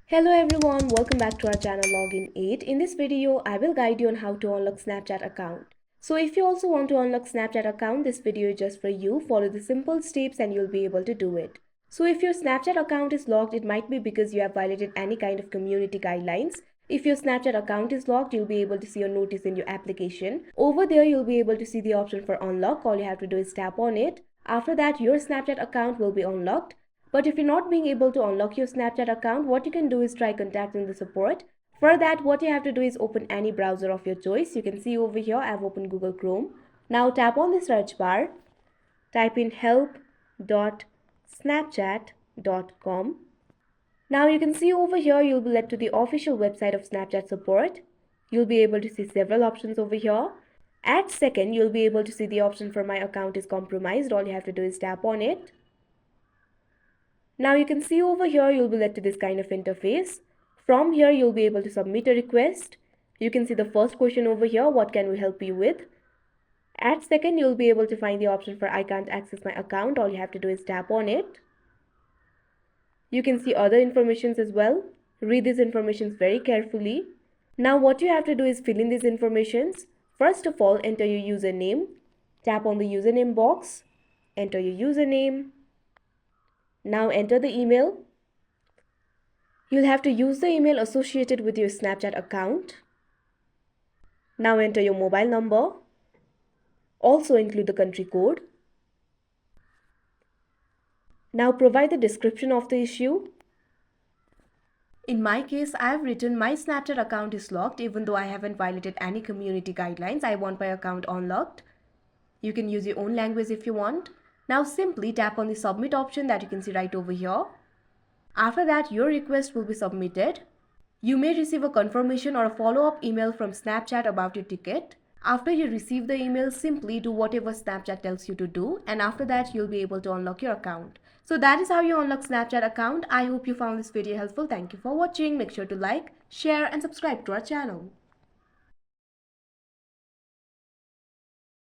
Hello everyone, welcome back to our channel Login 8. In this video, I will guide you on how to unlock Snapchat account. So if you also want to unlock Snapchat account, this video is just for you. Follow the simple steps and you'll be able to do it. So if your Snapchat account is locked, it might be because you have violated any kind of community guidelines. If your Snapchat account is locked, you'll be able to see a notice in your application. Over there, you'll be able to see the option for unlock. All you have to do is tap on it. After that, your Snapchat account will be unlocked. But if you're not being able to unlock your Snapchat account, what you can do is try contacting the support. For that, what you have to do is open any browser of your choice. You can see over here, I've opened Google Chrome. Now tap on the search bar, type in help.snapchat.com. Now you can see over here, you'll be led to the official website of Snapchat support. You'll be able to see several options over here. At second, you'll be able to see the option for my account is compromised. All you have to do is tap on it. Now you can see over here, you'll be led to this kind of interface. From here, you'll be able to submit a request. You can see the first question over here, what can we help you with? At second, you'll be able to find the option for I can't access my account. All you have to do is tap on it. You can see other informations as well. Read these informations very carefully. Now what you have to do is fill in these informations. First of all, enter your username. Tap on the username box. Enter your username. Now enter the email. You'll have to use the email associated with your Snapchat account. Now enter your mobile number. Also include the country code. Now provide the description of the issue. In my case, I have written my Snapchat account is locked even though I haven't violated any community guidelines. I want my account unlocked. You can use your own language if you want. Now simply tap on the submit option that you can see right over here. After that, your request will be submitted. You may receive a confirmation or a follow-up email from Snapchat about your ticket. After you receive the email, simply do whatever Snapchat tells you to do, and after that you'll be able to unlock your account. So that is how you unlock Snapchat account. I hope you found this video helpful. Thank you for watching. Make sure to like, share and subscribe to our channel.